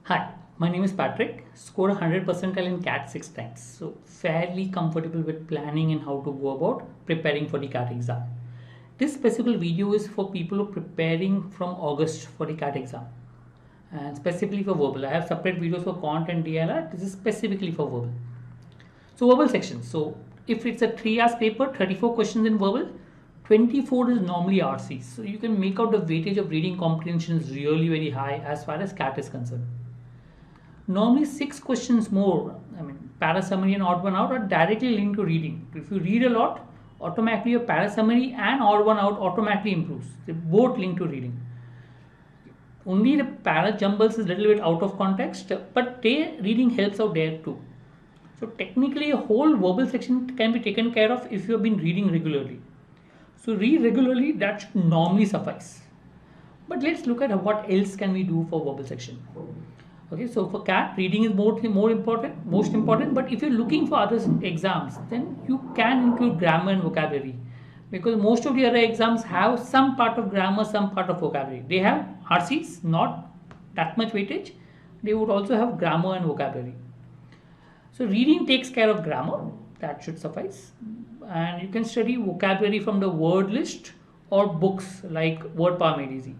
Hi, my name is Patrick. Scored 100 percentile in CAT 6 times. So, fairly comfortable with planning and how to go about preparing for the CAT exam. This specific video is for people who are preparing from August for the CAT exam and specifically for verbal. I have separate videos for Quant and DLR. This is specifically for verbal. So, verbal section. So, if it's a 3 hours paper, 34 questions in verbal, 24 is normally RC. So, you can make out the weightage of reading comprehension is really very high as far as CAT is concerned. Normally, 6 questions more, para summary and odd one out are directly linked to reading. If you read a lot, automatically your para summary and odd one out automatically improves. They both linked to reading. Only the para jumbles is a little bit out of context, but their reading helps out there too. So technically, a whole verbal section can be taken care of if you have been reading regularly. So read regularly, that should normally suffice. But let's look at what else can we do for verbal section. Okay, so for CAT, reading is more important, most important. But if you're looking for other exams, then you can include grammar and vocabulary, because most of the other exams have some part of grammar, some part of vocabulary. They have RCs, not that much weightage. They would also have grammar and vocabulary. So reading takes care of grammar, that should suffice, and you can study vocabulary from the word list or books like Word Power Made Easy.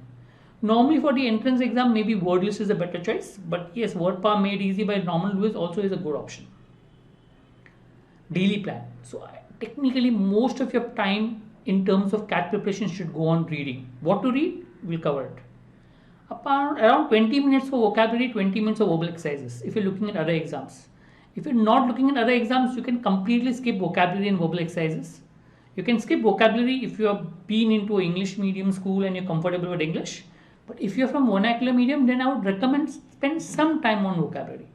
Normally for the entrance exam, maybe word list is a better choice, but yes, Word Power Made Easy by Norman Lewis also is a good option. Daily plan. So technically, most of your time in terms of CAT preparation should go on reading. What to read? We'll cover it. Around 20 minutes for vocabulary, 20 minutes of verbal exercises if you're looking at other exams. If you're not looking at other exams, you can completely skip vocabulary and verbal exercises. You can skip vocabulary if you have been into an English medium school and you're comfortable with English. But if you're from vernacular medium, then I would recommend spend some time on vocabulary.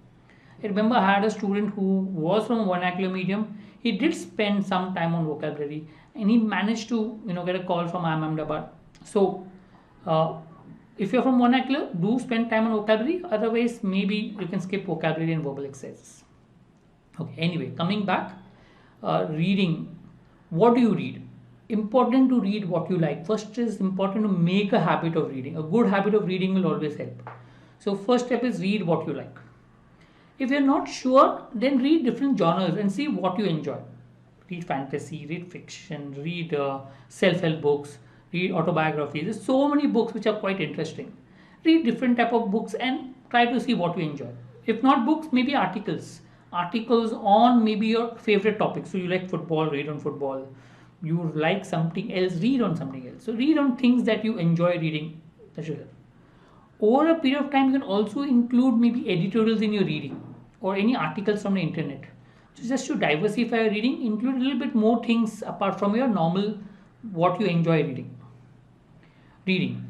I remember I had a student who was from a vernacular medium. He did spend some time on vocabulary, and he managed to get a call from IIM Ahmedabad. So, uh, if you're from vernacular, do spend time on vocabulary. Otherwise, maybe you can skip vocabulary and verbal exercises. Okay. Anyway, coming back, reading. What do you read? Important to read what you like. First is important to make a habit of reading. A good habit of reading will always help. So first step is read what you like. If you're not sure, then read different genres and see what you enjoy. Read fantasy, read fiction, read self-help books, read autobiographies. There's so many books which are quite interesting. Read different type of books and try to see what you enjoy. If not books, maybe articles. Articles on maybe your favorite topics. So you like football, read on football. You like something else, read on something else. So read on things that you enjoy reading. That should help. Over a period of time, you can also include maybe editorials in your reading or any articles from the internet. So just to diversify your reading, include a little bit more things apart from your normal what you enjoy reading. Reading.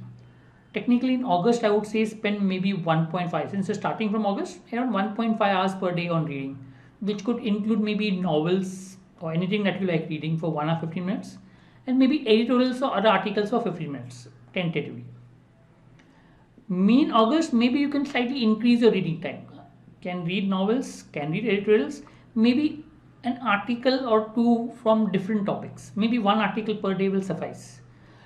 Technically, in August, I would say spend maybe 1.5. Since you're starting from August, around 1.5 hours per day on reading, which could include maybe novels or anything that you like reading for 1 hour 15 minutes, and maybe editorials or other articles for 15 minutes, tentatively. Mean August, maybe you can slightly increase your reading time. Can read novels, can read editorials, maybe an article or two from different topics. Maybe one article per day will suffice.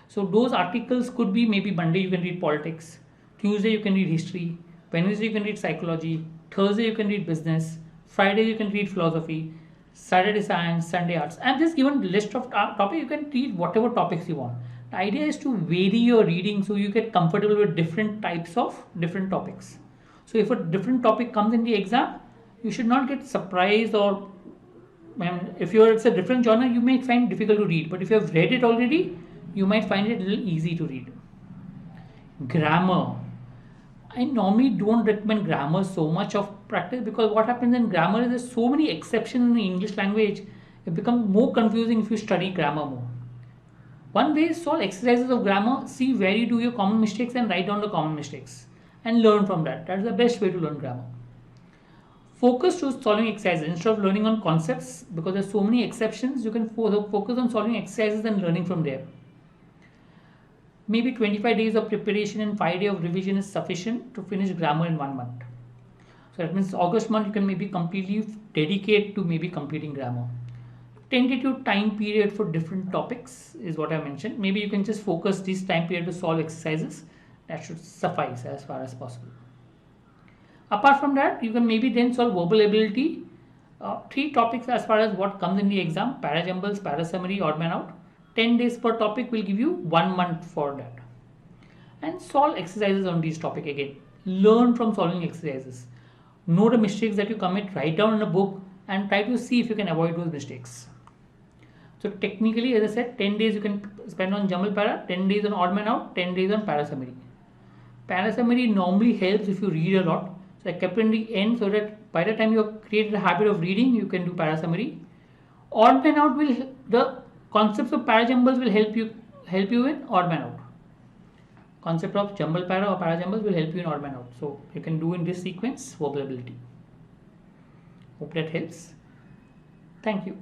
So those articles could be maybe Monday you can read politics, Tuesday you can read history, Wednesday you can read psychology, Thursday you can read business, Friday you can read philosophy, Saturday science, Sunday arts. I'm just given a list of topics. You can read whatever topics you want. The idea is to vary your reading so you get comfortable with different types of different topics. So if a different topic comes in the exam, you should not get surprised, or if it's a different genre, you may find it difficult to read. But if you have read it already, you might find it a little easy to read. Grammar. I normally don't recommend grammar so much of practice, because what happens in grammar is there's so many exceptions in the English language. It becomes more confusing if you study grammar more. One way is solve exercises of grammar, see where you do your common mistakes and write down the common mistakes and learn from that. That's the best way to learn grammar. Focus to solving exercises instead of learning on concepts, because there's so many exceptions. You can focus on solving exercises and learning from there. Maybe 25 days of preparation and 5 days of revision is sufficient to finish grammar in 1 month. So that means August month you can maybe completely dedicate to maybe completing grammar. Tentative time period for different topics is what I mentioned. Maybe you can just focus this time period to solve exercises. That should suffice as far as possible. Apart from that, you can maybe then solve verbal ability. Three topics as far as what comes in the exam: para jumbles, para summary, odd man out. 10 days per topic will give you 1 month for that. And solve exercises on these topic again. Learn from solving exercises. Know the mistakes that you commit, write down in a book, and try to see if you can avoid those mistakes. So technically, as I said, 10 days you can spend on jumble para, 10 days on odd man out, 10 days on para summary. Para summary normally helps if you read a lot. So I kept it in the end so that by the time you have created a habit of reading, you can do para summary. Odd man out will, the concepts of para jumbles will help you in odd man out. Concept of jumble para or para jumbles will help you in odd man out. So you can do in this sequence verbal ability. Hope that helps. Thank you.